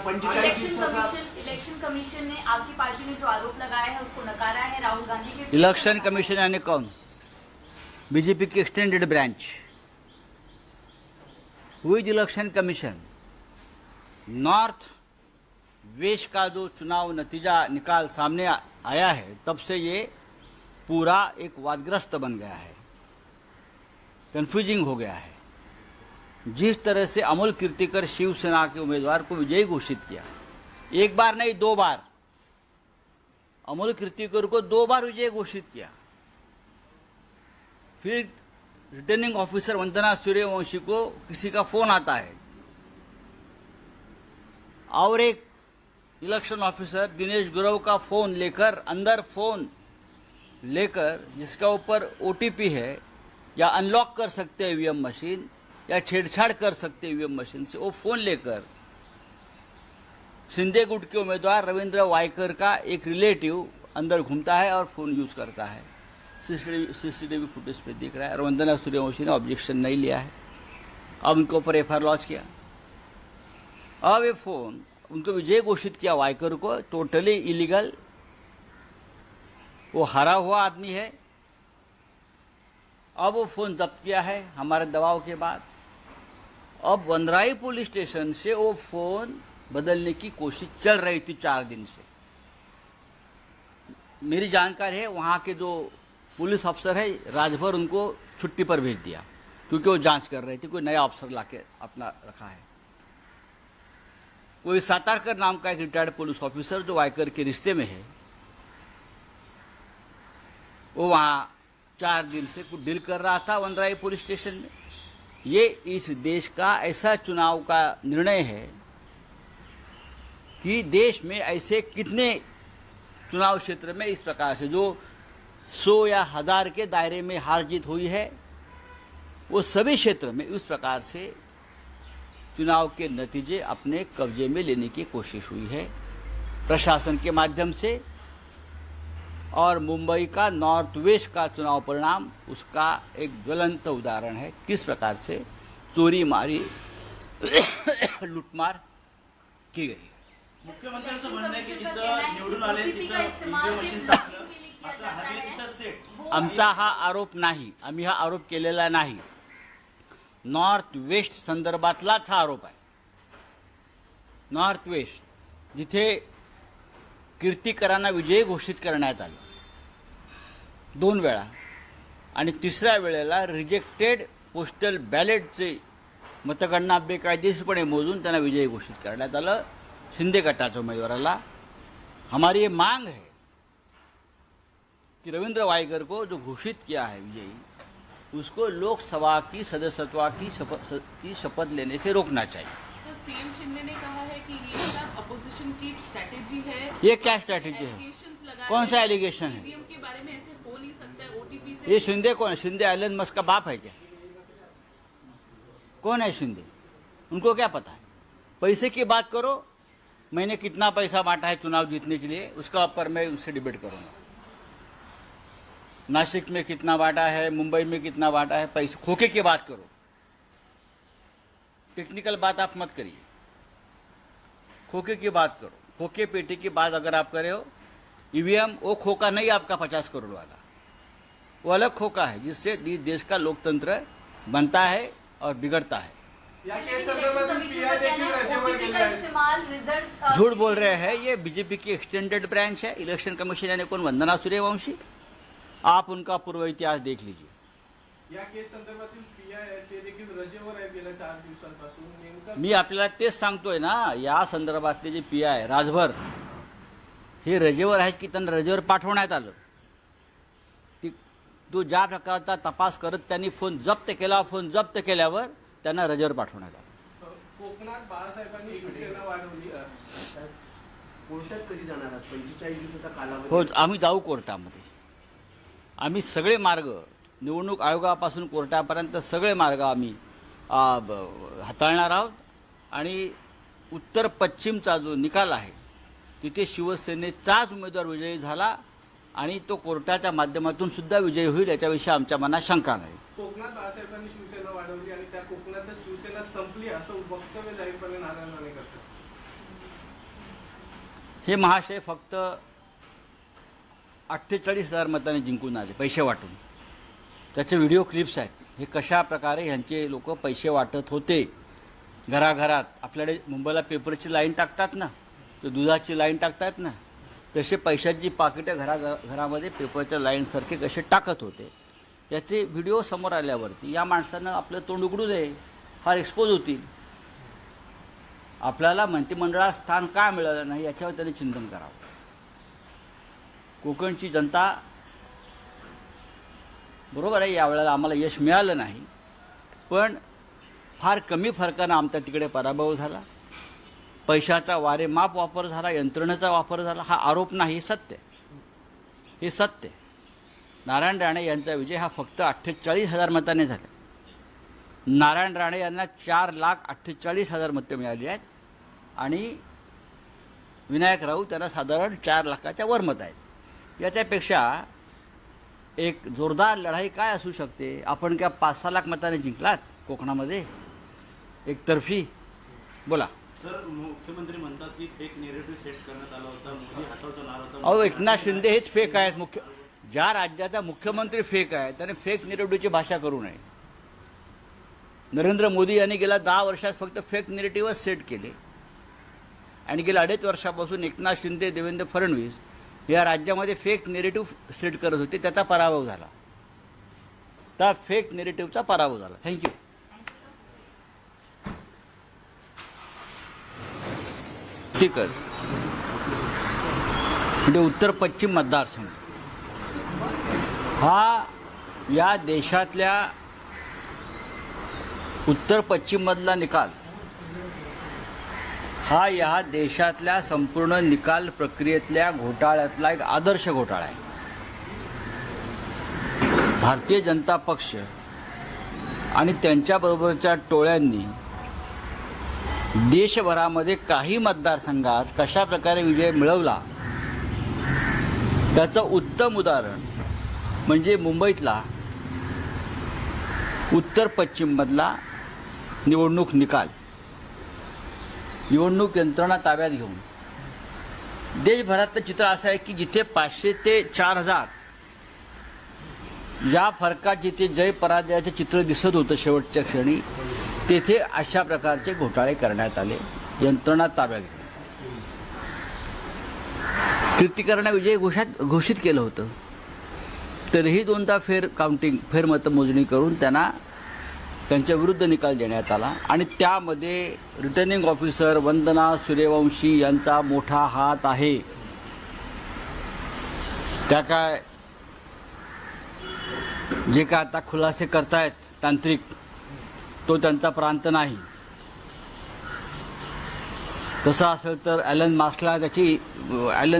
Election commission ने आपकी party ने जो आरोप लगाया है उसको नकारा है। राहुल गांधी के इलेक्शन कमीशन यानी कौन? बीजेपी की एक्सटेंडेड ब्रांच। हुई इलेक्शन कमीशन नॉर्थ वेस्ट का जो चुनाव नतीजा निकाल सामने आया है तब से ये पूरा एक वादग्रस्त बन गया है, कंफ्यूजिंग हो गया है। जिस तरह से अमोल कीर्तिकर शिवसेना के उम्मीदवार को विजयी घोषित किया, एक बार नहीं 2 बार, अमोल कीर्तिकर को 2 बार विजयी घोषित किया। फिर रिटर्निंग ऑफिसर वंदना सूर्यवंशी को किसी का फोन आता है और एक इलेक्शन ऑफिसर दिनेश गुरव का फोन लेकर, अंदर फोन लेकर जिसका ऊपर ओटीपी है या अनलॉक कर सकते हैं ईवीएम मशीन या छेड़छाड़ कर सकते हैं ईवीएम मशीन से, वो फोन लेकर शिंदे गुट के उम्मीदवार रविंद्र वायकर का एक रिलेटिव अंदर घूमता है और फोन यूज करता है। सीसीटीवी फुटेज पे दिख रहा है। और वंदना सूर्यवंशी ने ऑब्जेक्शन नहीं लिया है। अब उनके ऊपर एफआईआर लॉन्च किया। अब ये फोन उनको विजय घोषित किया वायकर को, टोटली इलीगल। वो हारा हुआ आदमी है। अब वो फोन जब्त किया है हमारे दबाव के बाद। अब वनराई पुलिस स्टेशन से वो फोन बदलने की कोशिश चल रही थी 4 दिन से। मेरी जानकारी है वहां के जो पुलिस अफसर है राजभर उनको छुट्टी पर भेज दिया क्योंकि वो जांच कर रहे थे, कोई नया अफसर लाके अपना रखा है। कोई सातारकर नाम का एक रिटायर्ड पुलिस ऑफिसर जो वायकर के रिश्ते में है, वो वहां 4 दिन से कुछ डील कर रहा था वनराई पुलिस स्टेशन में। ये इस देश का ऐसा चुनाव का निर्णय है कि देश में ऐसे कितने चुनाव क्षेत्र में इस प्रकार से जो 100 या 1000 के दायरे में हार जीत हुई है, वो सभी क्षेत्र में उस प्रकार से चुनाव के नतीजे अपने कब्जे में लेने की कोशिश हुई है प्रशासन के माध्यम से। और मुंबई का नॉर्थ वेस्ट का चुनाव परिणाम उसका एक ज्वलंत उदाहरण है, किस प्रकार से चोरी मारी लूटमार की गई है। मुख्यमंत्र्यांचं म्हणणं आहे की जिथं निवडून आले आमचा हा आरोप नाही, आम्ही हा आरोप केलेला नाही। नॉर्थ वेस्ट संदर्भातलाच हा आरोप आहे। नॉर्थ वेस्ट जिथे कीर्तिकरांना विजयी घोषित करण्यात आलं 2 वेळा आणि तिसऱ्या वेळेला रिजेक्टेड पोस्टल बॅलेटचे मतगणना बेकायदेशीरपणे मोजून त्यांना विजयी घोषित करण्यात आलं शिंदे गटाच्या उम्मीदवाराला। हमारी ये मांग है कि रविंद्र वायकर को जो घोषित किया है विजयी, उसको लोकसभा की सदस्यत्व की शपथ लेने से रोकना चाहिए। तो सीएम शिंदे ने कहा है कि ये सब अपोजिशन की स्ट्रैटेजी है। ये क्या स्ट्रैटेजी है? कौन सा एलिगेशन है? ईवीएम के बारे में ऐसे हो नहीं सकता है ओटीपी से। ये शिंदे कौन है? शिंदे एलन मस्क का बाप है क्या? कौन है शिंदे? उनको क्या पता है? पैसे की बात करो, मैंने कितना पैसा बांटा है चुनाव जीतने के लिए, उसका पर मैं उससे डिबेट करूंगा। नासिक में कितना बांटा है, मुंबई में कितना बांटा है, पैसे खोखे की बात करो। टेक्निकल बात आप मत करिए, खोखे की बात करो। खोखे पेटी की बात अगर आप करे हो, ईवीएम वो खोखा नहीं आपका 50 करोड़ वाला, वो अलग खोखा है जिससे देश का लोकतंत्र बनता है और बिगड़ता है। झूठ बोल रहे हैं, ये बीजेपी की एक्सटेंडेड ब्रांच है। इलेक्शन कमीशन यानी कौन? वंदना सूर्यवंशी। आप उनका पूर्व इतिहास देख लीजिए। या केस संदर्भातील पीआय देखील रजेवर आहे गेल्या 4 दिवसांपासून। मी आपल्याला तेच सांगतोय ना, या संदर्भातले जे पीआय राजभर हे रजेवर आहेत की त्यांना रजेवर पाठवण्यात आलं। तो ज्या प्रकारचा तपास करत त्यांनी फोन जप्त केला, फोन जप्त केल्यावर त्यांना रजेवर पाठवण्यात आलं। कोकणात बाळासाहेबांनी शिवसेना वाढवली, कोर्टात कधी जाणार? 45 दिवसाचा कालावधी। हो, आम्ही जाऊ कोर्टामध्ये। आम्ही सगळे मार्ग, निवडणूक आयोगापासून कोर्टापर्यंत सगळे मार्ग आम्ही हाताळणार आहोत। आणि उत्तर पश्चिमचा जो निकाल आहे तिथे शिवसेनेचाच उमेदवार विजयी झाला आणि तो कोर्टाच्या माध्यमातून सुद्धा विजयी होईल याच्याविषयी आमच्या मनात शंका नाही। कोकणात बाळासाहेबांनी शिवसेना वाढवली, वाढवली आणि त्या कोकणातच शिवसेना संपली असं वक्तव्य जाहीरपणे नारायण राणे करतात। हे महाशय फक्त 48,000 मतांनी जिंकून आले पैसे वाटून. त्याचे व्हिडिओ क्लिप्स आहेत. हे कशा प्रकारे ह्यांचे लोक पैसे वाटत होते घराघरात. आपल्याकडे मुंबईला पेपरची लाईन टाकतात ना, ते दुधाची लाईन टाकतात ना, तसे पैशाची पाकिटं घरामध्ये पेपरच्या लाईनसारखे कसे टाकत होते याचे व्हिडिओ समोर आल्यावरती या माणसानं आपलं तोंड उघडू नये, फार एक्सपोज होतील. आपल्याला मंत्रिमंडळात स्थान का मिळालं नाही याच्यावर त्यांनी चिंतन करावं. कोकणची जनता बरोबर आहे, यावेळेला आम्हाला यश मिळालं नाही, पण फार कमी फरकानं आमचा तिकडे पराभव झाला. पैशाचा वारेमाप वापर झाला, यंत्रणेचा वापर झाला. हा आरोप नाही, हे सत्य. हे सत्य. नारायण राणे यांचा विजय हा फक्त 48,000 मताने झाला. नारायण राणे यांना 4,48,000 मतं मिळाली आहेत आणि विनायक राऊत त्यांना साधारण 4 लाखाच्या वर मत आहेत. याच्यापेक्षा एक जोरदार लढाई काय असू शकते? आपण क्या 5-6 लाख मताने जिंकलात कोकणामध्ये एकतर्फी? बोला. सर, मुख्यमंत्री म्हणतात की फेक नेरेटिव्ह सेट करण्यात आला होता, मोदी हातावर चला होता. अहो, एकनाथ शिंदे हेच फेक आहेत. ज्या राज्याचा मुख्यमंत्री फेक आहे त्याने फेक नेरेटिव्हची भाषा करू नये. नरेंद्र मोदी यांनी गेल्या 10 वर्षात फक्त फेक नेरेटिव्हच सेट केले आणि गेल्या 2.5 वर्षापासून एकनाथ शिंदे, देवेंद्र फडणवीस या राज्यामध्ये फेक नेरेटिव्ह सेट करत होते. त्याचा पराभव झाला. त्या फेक नेरेटिव्हचा पराभव झाला. थँक्यू. ठीक आहे. म्हणजे उत्तर पश्चिम मतदारसंघ हा या देशातल्या उत्तर पश्चिममधला निकाल हा या देशातल्या संपूर्ण निकाल प्रक्रियेतल्या घोटाळ्यातला एक आदर्श घोटाळा आहे. भारतीय जनता पक्ष आणि त्यांच्याबरोबरच्या टोळ्यांनी देशभरामध्ये काही मतदारसंघात कशा प्रकारे विजय मिळवला त्याचं उत्तम उदाहरण म्हणजे मुंबईतला उत्तर पश्चिममधला निवडणूक निकाल. निवडणूक यंत्रणा ताब्यात घेऊन देशभरातलं चित्र असं आहे की जिथे 500 ते 4,000 ज्या फरकात जिथे जय पराजयाचे चित्र दिसत होतं शेवटच्या क्षणी, तेथे अशा प्रकारचे घोटाळे करण्यात आले. यंत्रणा ताब्यात घेऊन कीर्तिकरणाविजयी घोषित केलं होतं. तरीही 2दा फेरमतमोजणी करून त्यांना त्यांच्या विरुद्ध निकाल देण्यात आला आणि त्यामध्ये रिटर्निंग ऑफिसर वंदना सूर्यवंशी यांचा मोठा हात आहे. त्या काय जे काय आता खुलासे करतायत तांत्रिक, तो त्यांचा प्रांत नाही. तसं असेल तर ॲलन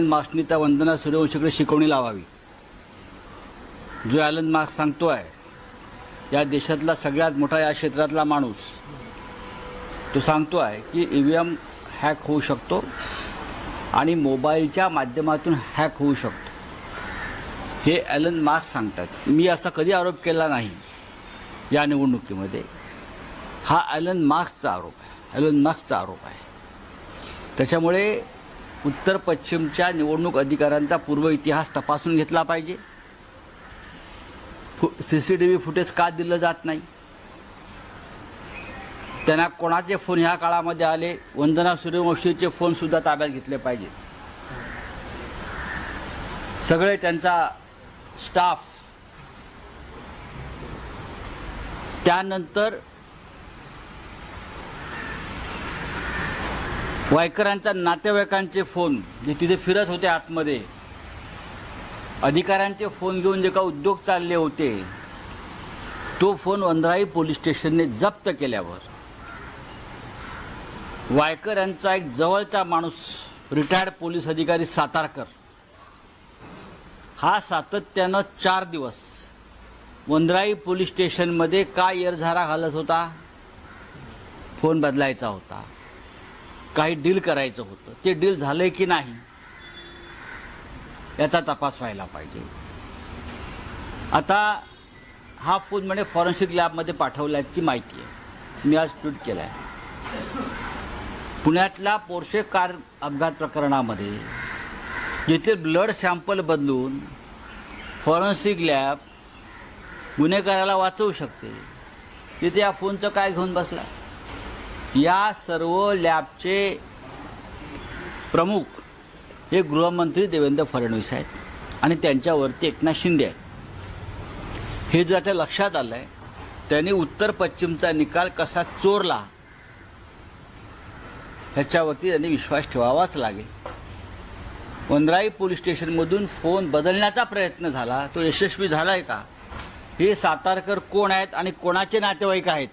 मार्क्सनी त्या वंदना सूर्यवंशीकडे शिकवणी लावावी. जो ॲलन मार्क्स सांगतोय, या देशातला सगळ्यात मोठा या क्षेत्रातला माणूस, तो सांगतो आहे की EVM हॅक होऊ शकतो आणि मोबाईलच्या माध्यमातून हॅक होऊ शकतो. हे ॲलन मार्क्स सांगतात. मी असा कधी आरोप केला नाही या निवडणुकीमध्ये. हा ॲलन मार्क्सचा आरोप आहे. त्याच्यामुळे उत्तर पश्चिमच्या निवडणूक अधिकाऱ्यांचा पूर्व इतिहास तपासून घेतला पाहिजे. CCTV फुटेज का दिलं जात नाही? त्यांना कोणाचे फोन ह्या काळामध्ये आले? वंदना सूर्यवंशीचे फोन सुद्धा ताब्यात घेतले पाहिजे. सगळे त्यांचा स्टाफ. त्यानंतर वायकरांच्या नातेवाईकांचे फोन जे तिथे फिरत होते आतमध्ये, अधिकाऱ्यांचे फोन घेऊन जे का उद्योग चालले होते, तो फोन वंद्राई पोलीस स्टेशनने जप्त केल्यावर वायकर यांचा एक जवळचा माणूस, रिटायर्ड पोलीस अधिकारी सातारकर, हा सातत्यानं 4 दिवस वंद्राई पोलीस स्टेशनमध्ये का येरझारा घालत होता? फोन बदलायचा होता, काही डील करायचं होतं. ते डील झालंय की नाही याचा तपास व्हायला पाहिजे. आता हा फोन म्हणे फॉरेन्सिक लॅबमध्ये पाठवल्याची माहिती आहे. मी आज ट्विट केलं आहे. पुण्यातल्या पोर्शे कार अपघात प्रकरणामध्ये जिथे ब्लड सॅम्पल बदलून फॉरेन्सिक लॅब गुन्हेगाराला वाचवू शकते, तिथे या फोनचं काय घेऊन बसला? या सर्व लॅबचे प्रमुख हे गृहमंत्री देवेंद्र फडणवीस आहेत आणि त्यांच्यावरती एकनाथ शिंदे आहेत. हे जर त्या लक्षात आलं आहे, त्यांनी उत्तर पश्चिमचा निकाल कसा चोरला ह्याच्यावरती त्यांनी विश्वास ठेवावाच लागेल. वनराई पोलीस स्टेशनमधून फोन बदलण्याचा प्रयत्न झाला, तो यशस्वी झाला आहे का? हे सातारकर कोण आहेत आणि कोणाचे नातेवाईक आहेत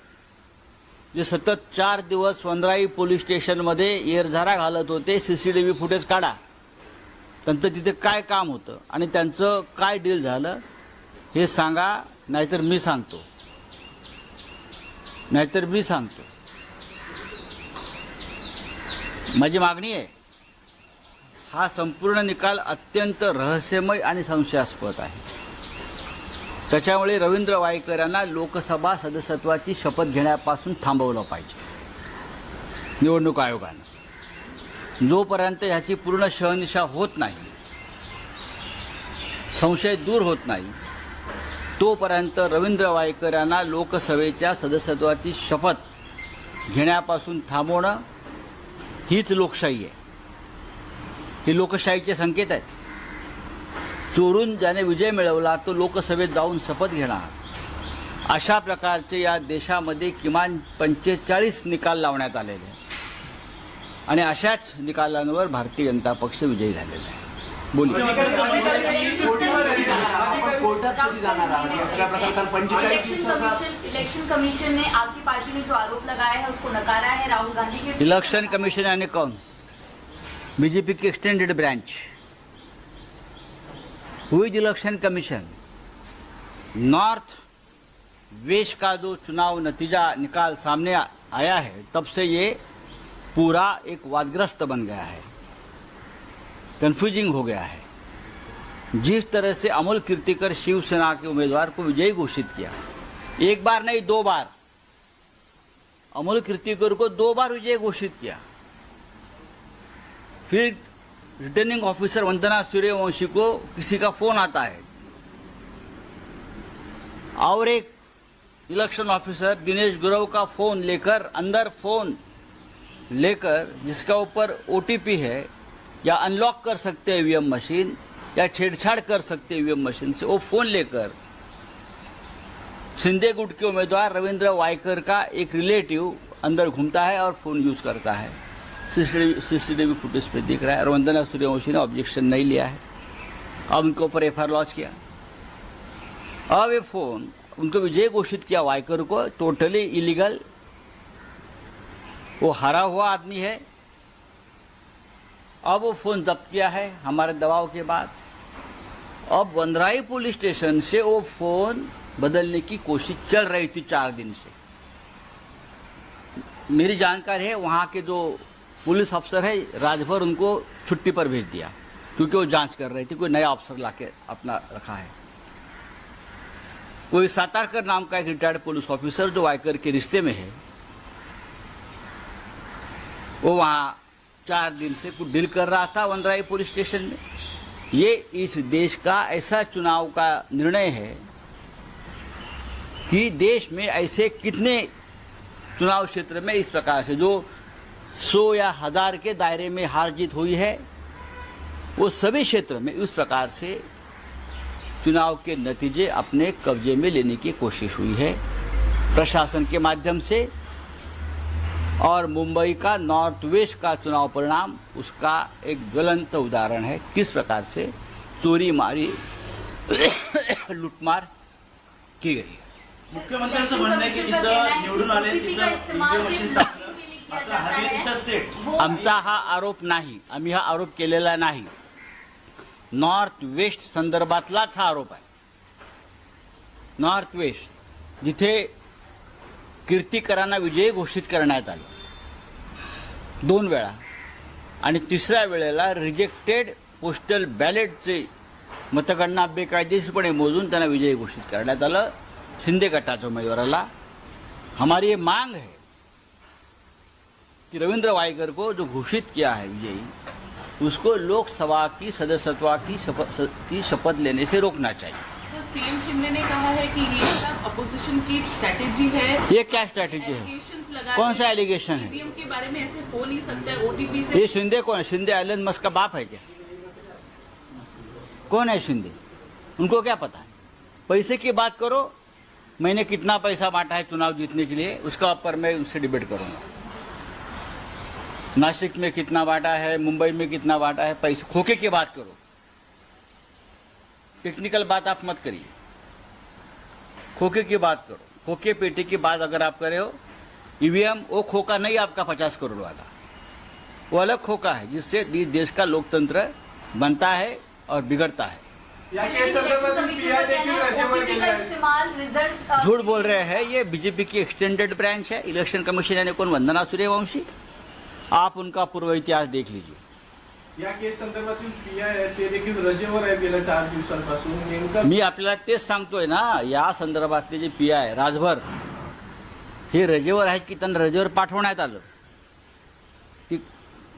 जे सतत 4 दिवस वनराई पोलीस स्टेशनमध्ये येरझारा घालत होते? CCTV फुटेज काढा, त्यांचं तिथे काय काम होतं आणि त्यांचं काय डील झालं हे सांगा, नाहीतर मी सांगतो. माझी मागणी आहे, हा संपूर्ण निकाल अत्यंत रहस्यमय आणि संशयास्पद आहे. त्याच्यामुळे रवींद्र वायकर यांना लोकसभा सदस्यत्वाची शपथ घेण्यापासून थांबवलं पाहिजे निवडणूक आयोगानं. जोपर्यंत ह्याची पूर्ण शहनिशा होत नाही, संशय दूर होत नाही, तोपर्यंत रवींद्र वायकर यांना लोकसभेच्या सदस्यत्वाची शपथ घेण्यापासून थांबवणं हीच लोकशाही आहे. हे लोकशाहीचे संकेत आहेत. चोरून ज्याने विजय मिळवला तो लोकसभेत जाऊन शपथ घेणार. अशा प्रकारचे या देशामध्ये किमान 45 निकाल लावण्यात आलेले आहेत आणि अशाच निकालांवर भारतीय जनता पक्ष विजयी झालेला आहे. बोलिए. इलेक्शन कमीशन ने आपकी पार्टी ने जो आरोप लगाया है उसको नकारा है. राहुल गांधी के इलेक्शन कमीशन यानी कौन? बीजेपी की एक्सटेंडेड ब्रांच. हुई इलेक्शन कमीशन नॉर्थ वेस्ट का जो चुनाव नतीजा निकाल सामने आया है, तब से ये पूरा एक वादग्रस्त बन गया है, कंफ्यूजिंग हो गया है. जिस तरह से अमोल कीर्तिकर शिवसेना के उम्मीदवार को विजयी घोषित किया, एक बार नहीं 2 बार, अमोल कीर्तिकर को 2 बार विजयी घोषित किया. फिर रिटर्निंग ऑफिसर वंदना सूर्यवंशी को किसी का फोन आता है और एक इलेक्शन ऑफिसर दिनेश गुरव का फोन लेकर, अंदर फोन लेकर जिसका ऊपर OTP है, या अनलॉक कर सकते हैं ईवीएम मशीन, या छेड़छाड़ कर सकते हैं ईवीएम मशीन से, वो फोन लेकर शिंदे गुट के उम्मीदवार रविंद्र वायकर का एक रिलेटिव अंदर घूमता है और फोन यूज करता है. CCTV फुटेज पे दिख रहा है. और वंदना सूर्यवंशी ने ऑब्जेक्शन नहीं लिया है. अब उनके ऊपर FIR लॉन्च किया. अब ये फोन उनको विजय घोषित किया वायकर को, टोटली इलीगल. वो हारा हुआ आदमी है. अब वो फोन जब्त किया है हमारे दबाव के बाद. अब वनराई पुलिस स्टेशन से वो फोन बदलने की कोशिश चल रही थी 4 दिन से. मेरी जानकारी है वहाँ के जो पुलिस अफसर है, राजभर उनको छुट्टी पर भेज दिया क्योंकि वो जांच कर रही थी. कोई नया अफसर लाके अपना रखा है. कोई सातारकर नाम का एक रिटायर्ड पुलिस ऑफिसर जो वायकर के रिश्ते में है, वो वहाँ 4 दिन से कुछ डील कर रहा था वनराई पुलिस स्टेशन में. ये इस देश का ऐसा चुनाव का निर्णय है कि देश में ऐसे कितने चुनाव क्षेत्र में इस प्रकार से जो 100 या 1000 के दायरे में हार जीत हुई है, वो सभी क्षेत्र में उस प्रकार से चुनाव के नतीजे अपने कब्जे में लेने की कोशिश हुई है प्रशासन के माध्यम से. और मुंबई का नॉर्थ वेस्ट का चुनाव परिणाम उसका एक ज्वलंत उदाहरण है, किस प्रकार से चोरी मारी लूटमार की गई है. मुख्यमंत्र्यांचं म्हणणं आहे की जिथं निवडून आले तिथं ईव्हीएम मशीन आता हवी तिथं सेट. आमचा हा आरोप नाही, आम्ही हा आरोप केलेला नाही. नॉर्थ वेस्ट संदर्भातलाच हा आरोप आहे. नॉर्थ वेस्ट जिथे कीर्तिकरांना विजयी घोषित करण्यात आलं 2 वेळा आणि तिसऱ्या वेळेला रिजेक्टेड पोस्टल बॅलेटचे मतगणना बेकायदेशीरपणे मोजून त्यांना विजयी घोषित करण्यात आलं शिंदे गटाच्या उमेदवाराला. हमारी ये मांग है कि रविंद्र वाईकर को जो घोषित किया है विजयी, उसको लोकसभा की सदस्यत्व की शपथ लेने से रोकना चाहिए। तो सीएम शिंदे ने कहा है कि ये सब अपोजिशन की स्ट्रैटेजी है। ये क्या स्ट्रैटेजी है? Allegations लगा कौन सा रहे हैं। एलिगेशन है? ईवीएम के बारे में ऐसे हो नहीं सकता है, ओटीपी से। ये शिंदे कौन है? शिंदे एलन मस्क का बाप है क्या? कौन है शिंदे? उनको क्या पता है? पैसे की बात करो, मैंने कितना पैसा बांटा है चुनाव जीतने के लिए, उसका ऊपर मैं उससे डिबेट करूंगा। नासिक में कितना बांटा है, मुंबई में कितना बांटा है, पैसे खोखे की बात करो, टेक्निकल बात आप मत करिए। खोखे की बात करो, खोखे पेटी की बात अगर आप करे हो, ईवीएम वो खोखा नहीं आपका 50 करोड़ वाला, वो अलग खोखा है जिससे देश का लोकतंत्र बनता है और बिगड़ता है। या केस संदर्भातील पीआय देखील रजेवर गेले आहेत. इस्तेमाल रिजल्ट झूठ बोल रहे हैं, ये बीजेपी की एक्सटेंडेड ब्रांच है। इलेक्शन कमीशन यानी कौन? वंदना सूर्यवंशी। आप उनका पूर्व इतिहास देख लीजिए। या केस संदर्भातील पीआय आहे ते देखील रजेवर आहे गेल्या 4 दिवसांपासून. नेमकं मी आपल्याला तेच सांगतोय ना, या संदर्भातले जे पी आहे राजभर हे रजेवर आहेत की त्यांना रजेवर पाठवण्यात आलं?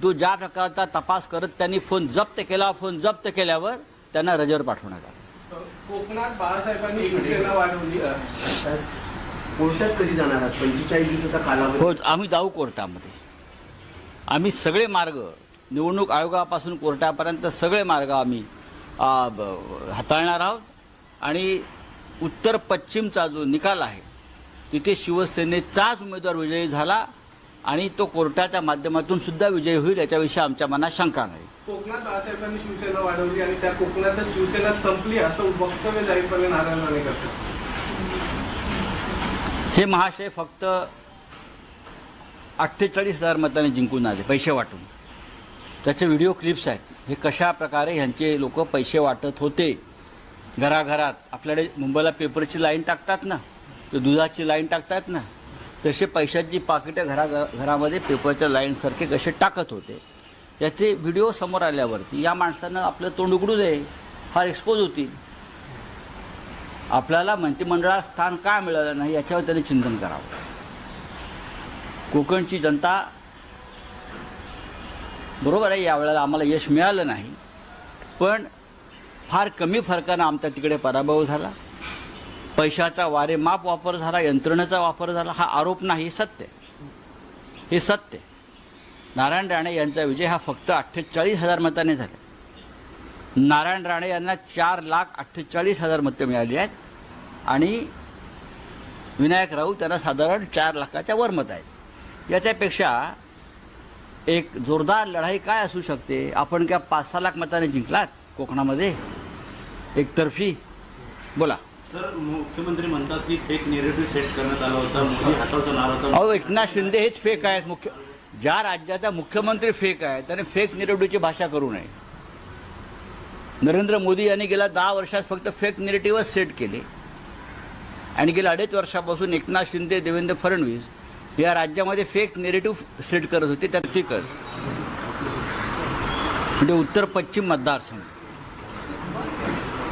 तो ज्या प्रकारचा तपास करत त्यांनी फोन जप्त केला, फोन जप्त केल्यावर त्यांना रजेवर पाठवण्यात आलं। कोकणात बाळासाहेबांनी शिवसेना वाढवली. कोर्टात कधी जाणार आहात? 45 दिवसाचा कालावधी. हो, आम्ही जाऊ कोर्टामध्ये। आम्ही सगळे मार्ग, निवडणूक आयोगापासून कोर्टापर्यंत सगळे मार्ग आम्ही हाताळणार आहोत आणि उत्तर पश्चिमचा जो निकाल आहे तिथे शिवसेनेचाच उमेदवार विजयी झाला आणि तो कोर्टाच्या माध्यमातून सुद्धा विजयी होईल याच्याविषयी आमच्या मनात शंका नाही। कोकणात बाळासाहेबांनी शिवसेना वाढवली आणि त्या कोकणातच शिवसेना संपली असं वक्तव्य जाहीरपणे नारायण राणे करतात। हे महाशय फक्त 48,000 मतांनी जिंकून आले पैसे वाटून। त्याचे व्हिडिओ क्लिप्स आहेत, हे कशा प्रकारे ह्यांचे लोक पैसे वाटत होते घराघरात। आपल्याकडे मुंबईला पेपरची लाईन टाकतात ना, ते दुधाची लाईन टाकतात ना, तसे पैशाची पाकिटं घरामध्ये पेपरच्या लाईनसारखे कसे टाकत होते याचे व्हिडिओ समोर आल्यावरती या माणसानं आपलं तोंड उघडू दे, फार एक्सपोज होतील। आपल्याला मंत्रिमंडळात स्थान का मिळालं नाही याच्यावर त्यांनी चिंतन करावं। कोकणची जनता बरोबर आहे, यावेळेला आम्हाला यश मिळालं नाही, पण फार कमी फरकानं आमचा तिकडे पराभव झाला। पैशाचा वारेमाप वापर झाला, यंत्रणेचा वापर झाला, हा आरोप नाही, हे सत्य, हे सत्य। नारायण राणे यांचा विजय हा फक्त 48,000 मताने झाला। नारायण राणे यांना 4,48,000 मतं मिळाली आहेत आणि विनायक राऊत त्यांना साधारण 4 लाखाच्या वर मत आहेत। याच्यापेक्षा एक जोरदार लढाई काय असू शकते? आपण क्या 5-6 लाख मताने जिंकलात कोकणामध्ये एकतर्फी? बोला। सर, मुख्यमंत्री म्हणतात की फेक नेरेटिव्ह सेट करण्यात आला होता, मोदी हाताचा नारा होता। अहो, एकनाथ शिंदे हेच फेक आहेत। ज्या राज्याचा मुख्यमंत्री फेक आहे त्याने फेक नेरेटिव्हची भाषा करू नये। नरेंद्र मोदी यांनी गेल्या 10 वर्षात फक्त फेक नेरेटिव्हच सेट केले आणि गेल्या 2.5 वर्षापासून एकनाथ शिंदे, देवेंद्र फडणवीस या राज्यामध्ये फेक नेरेटिव्ह सेट करत होते। त्यात ठीकच म्हणजे उत्तर पश्चिम मतदारसंघ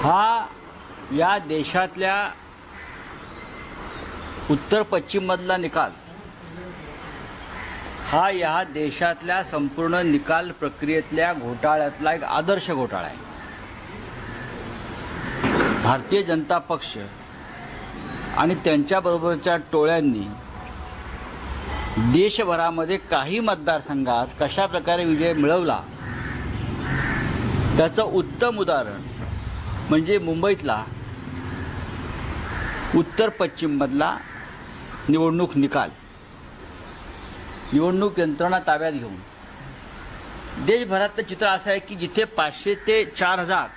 हा या देशातल्या उत्तर पश्चिम मधला निकाल हा या देशातल्या संपूर्ण निकाल प्रक्रियेतल्या घोटाळ्यातला एक आदर्श घोटाळा आहे। भारतीय जनता पक्ष आणि त्यांच्याबरोबरच्या टोळ्यांनी देशभरामध्ये काही मतदारसंघात कशा प्रकारे विजय मिळवला त्याचं उत्तम उदाहरण म्हणजे मुंबईतला उत्तर पश्चिम मधला निवडणूक निकाल। निवडणूक यंत्रणा ताब्यात घेऊन देशभरातलं चित्र असं आहे की जिथे 500 ते 4,000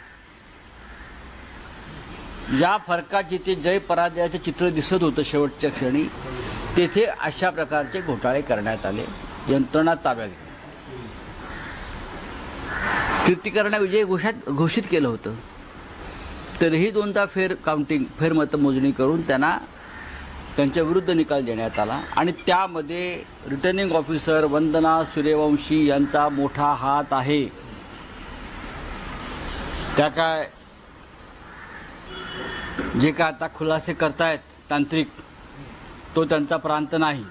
ज्या फरकात जिथे जय पराजयाचे चित्र दिसत होतं शेवटच्या क्षणी, तेथे अशा प्रकारचे घोटाळे करण्यात आले यंत्रणा ताब्यात घेऊन। कीर्तिकर्णविजय घोषित केलं होतं, तरीही 2दा फेर मतमोजणी करून त्यांना त्यांच्या विरुद्ध निकाल देण्यात आला आणि त्यामध्ये रिटर्निंग ऑफिसर वंदना सूर्यवंशी यांचा मोठा हात आहे। त्या काय जे काय आता खुलासे करतायत तांत्रिक, तो त्यांचा प्रांत नाही।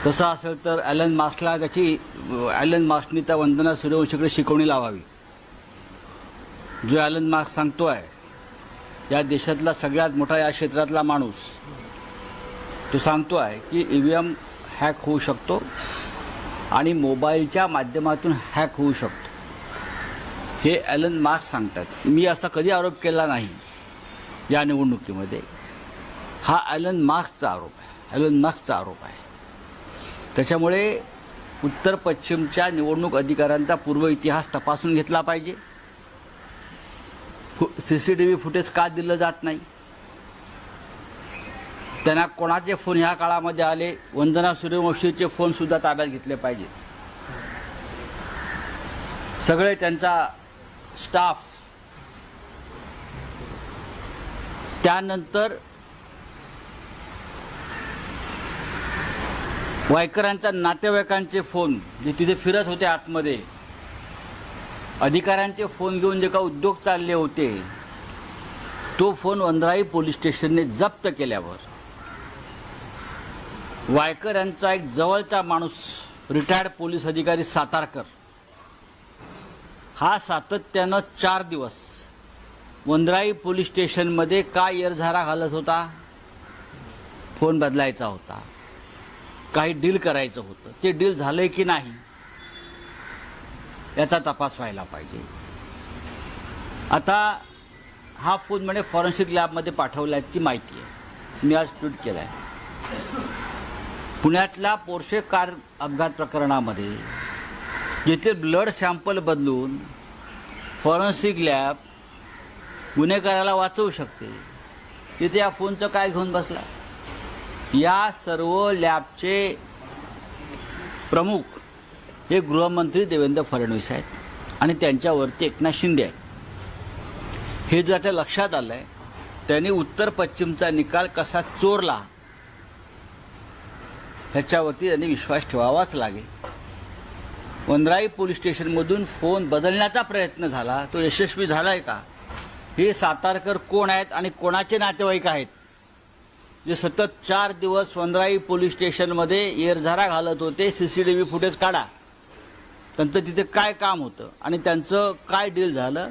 तसं असेल तर ॲलन मार्क्सनी त्या वंदना सूर्यवंशीकडे शिकवणी लावावी. जो ॲलन मार्क्स सांगतो आहे, या देशातला सगळ्यात मोठा या क्षेत्रातला माणूस, तो सांगतो आहे की EVM हॅक होऊ शकतो आणि मोबाईलच्या माध्यमातून हॅक होऊ शकतो. हे ॲलन मार्क्स सांगतात. मी असा कधी आरोप केला नाही या निवडणुकीमध्ये. हा ॲलन मार्क्सचा आरोप आहे. त्याच्यामुळे उत्तर पश्चिमच्या निवडणूक अधिकाऱ्यांचा पूर्व इतिहास तपासून घेतला पाहिजे. CCTV फुटेज का दिलं जात नाही, त्यांना कोणाचे फोन ह्या काळामध्ये आले, वंदना सूर्यवंशीचे फोनसुद्धा ताब्यात घेतले पाहिजे. सगळे त्यांचा स्टाफ, त्यानंतर वायकरांच्या नातेवाईकांचे फोन जे तिथे फिरत होते आतमध्ये, अधिकाऱ्यांचे फोन घेऊन जे का उद्योग चालले होते, तो फोन वंद्राई पोलीस स्टेशनने जप्त केल्यावर वायकर यांचा एक जवळचा माणूस, रिटायर्ड पोलीस अधिकारी सातारकर, हा सातत्यानं 4 दिवस वंद्राई पोलीस स्टेशनमध्ये का येरझारा घालत होता? फोन बदलायचा होता, काही डील करायचं होतं. ते डील झालंय की नाही याचा तपास व्हायला पाहिजे. आता हा फोन म्हणे फॉरेन्सिक लॅबमध्ये पाठवल्याची माहिती आहे. मी आज ट्विट केलं आहे. पुण्यातल्या पोर्शे कार अपघात प्रकरणामध्ये जिथे ब्लड सॅम्पल बदलून फॉरेन्सिक लॅब गुन्हेगाराला वाचवू शकते, तिथे या फोनचं काय घेऊन बसला? या सर्व लॅबचे प्रमुख हे गृहमंत्री देवेंद्र फडणवीस आहेत आणि त्यांच्यावरती एकनाथ शिंदे आहेत. हे जर त्या लक्षात आलं आहे, त्यांनी उत्तर पश्चिमचा निकाल कसा चोरला ह्याच्यावरती त्यांनी विश्वास ठेवावाच लागेल. वंद्राई पोलीस स्टेशनमधून फोन बदलण्याचा प्रयत्न झाला, तो यशस्वी झाला आहे का? हे सातारकर कोण आहेत आणि कोणाचे नातेवाईक आहेत जे सतत 4 दिवस वंद्राई पोलीस स्टेशनमध्ये येरझारा घालत होते? CCTV फुटेज काढा, त्यांचं तिथे काय काम होतं आणि त्यांचं काय डील झालं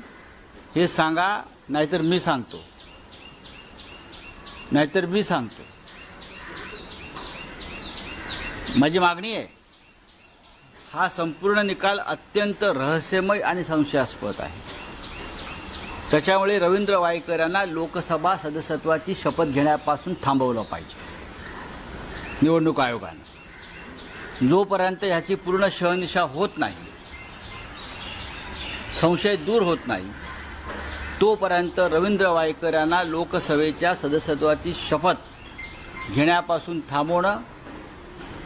हे सांगा, नाहीतर मी सांगतो. माझी मागणी आहे, हा संपूर्ण निकाल अत्यंत रहस्यमय आणि संशयास्पद आहे. त्याच्यामुळे रवींद्र वायकर यांना लोकसभा सदस्यत्वाची शपथ घेण्यापासून थांबवलं पाहिजे निवडणूक आयोगानं. जोपर्यंत ह्याची पूर्ण शहनिशा होत नाही, संशय दूर होत नाही, तोपर्यंत रवींद्र वायकर यांना लोकसभेच्या सदस्यत्वाची शपथ घेण्यापासून थांबवणं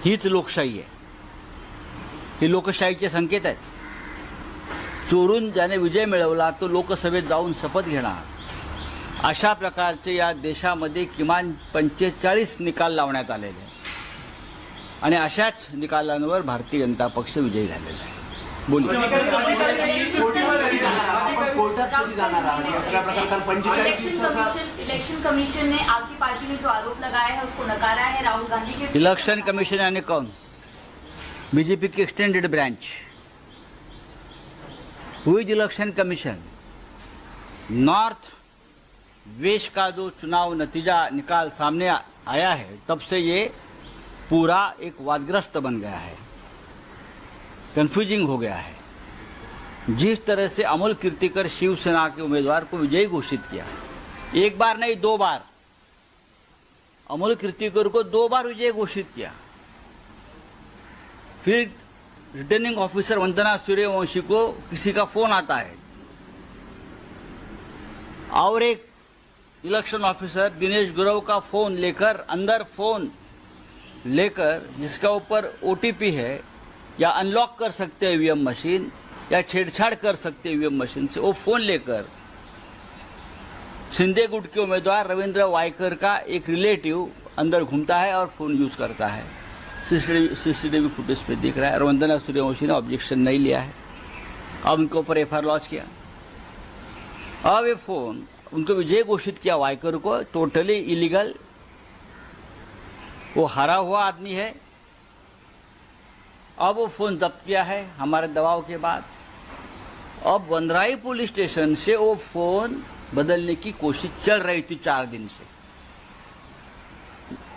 हीच लोकशाही आहे. हे लोकशाहीचे संकेत आहेत. चोरून ज्याने विजय मिळवला तो लोकसभेत जाऊन शपथ घेणार, अशा प्रकारचे या देशामध्ये किमान 45 निकाल लावण्यात आलेले आहेत आणि अशाच निकालांवर भारतीय जनता पक्ष विजयी झालेला आहे. इलेक्शन कमीशन ने आपकी पार्टी ने जो आरोप लगाया है उसको नकारा है. राहुल गांधी के इलेक्शन कमीशन यानी कौन? बीजेपी की एक्सटेंडेड ब्रांच. हुई इलेक्शन कमीशन नॉर्थ वेस्ट का जो चुनाव नतीजा निकाल सामने आया है, तब से ये पूरा एक वादग्रस्त बन गया है, कंफ्यूजिंग हो गया है. जिस तरह से अमोल कीर्तिकर शिवसेना के उम्मीदवार को विजयी घोषित किया, एक बार नहीं 2 बार, अमोल कीर्तिकर को 2 बार विजयी घोषित किया. फिर रिटर्निंग ऑफिसर वंदना सूर्यवंशी को किसी का फोन आता है और एक इलेक्शन ऑफिसर दिनेश गुरव का फोन लेकर, अंदर फोन लेकर जिसका ऊपर OTP है, या अनलॉक कर सकते हैं EVM मशीन या छेड़छाड़ कर सकते हैं EVM मशीन से, वो फोन लेकर शिंदे गुट के उम्मीदवार रविंद्र वायकर का एक रिलेटिव अंदर घूमता है और फोन यूज करता है. CCTV फुटेज पे दिख रहा है. और वंदना सूर्यवंशी ने ऑब्जेक्शन नहीं लिया है. अब उनके ऊपर FIR लॉन्च किया. अब ये फोन उनको विजय घोषित किया वायकर को, टोटली इलीगल. वो हारा हुआ आदमी है अब वो फोन जब्त किया है हमारे दबाव के बाद। अब वनराई पुलिस स्टेशन से वो फोन बदलने की कोशिश चल रही थी 4 दिन से।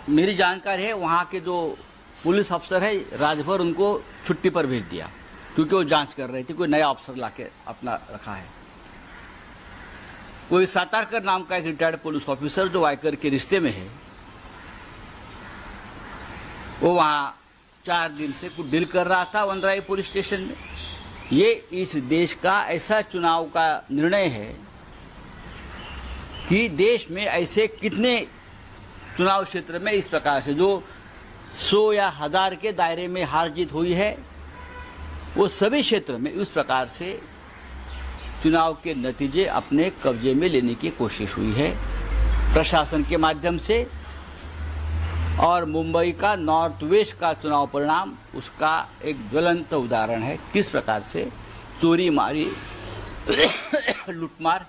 मेरी जानकारी है वहाँ के जो पुलिस अफसर है राजभर उनको छुट्टी पर भेज दिया, क्योंकि वो जांच कर रही थी, कोई नया अफसर लाके अपना रखा है। कोई सातारकर नाम का एक रिटायर्ड पुलिस ऑफिसर जो वायकर के रिश्ते में है, वो वहाँ 4 दिन से कुछ डील कर रहा था वनराई पुलिस स्टेशन में। ये इस देश का ऐसा चुनाव का निर्णय है कि देश में ऐसे कितने चुनाव क्षेत्र में इस प्रकार से जो 100 या 1000 के दायरे में हार जीत हुई है, वो सभी क्षेत्र में इस प्रकार से चुनाव के नतीजे अपने कब्जे में लेने की कोशिश हुई है प्रशासन के माध्यम से। और मुंबई का नॉर्थ वेस्ट का चुनाव परिणाम उसका एक ज्वलंत उदाहरण है, किस प्रकार से चोरी मारी लूटमार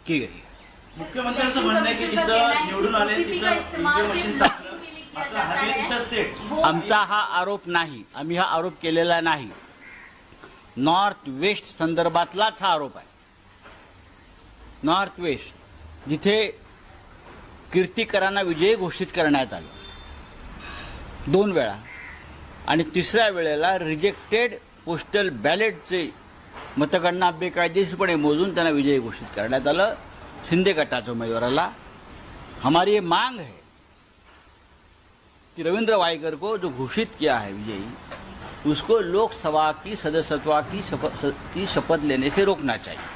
की गई है। मुख्यमंत्र्यांचं म्हणणं आहे की जिथं निवडून आले तिथं ईव्हीएम मशीन चाललं, मात्र हवे तिथं सेट। आमचा हा आरोप नाही, आम्ही हा आरोप केलेला नाही। नॉर्थ वेस्ट संदर्भातलाच हा आरोप आहे। नॉर्थ वेस्ट जिथे कीर्तिकरांना विजयी घोषित करण्यात आलं 2 वेळा आणि तिसऱ्या वेळेला रिजेक्टेड पोस्टल बॅलेटचे मतगणना बेकायदेशीरपणे मोजून त्यांना विजयी घोषित करण्यात आलं शिंदे गटाच्या उमेदवाराला। हमारी ये मांग है कि रविंद्र वायकर को जो घोषित किया है विजयी, उसको लोकसभा की सदस्यत्व की शपथ लेने से रोकना चाहिए।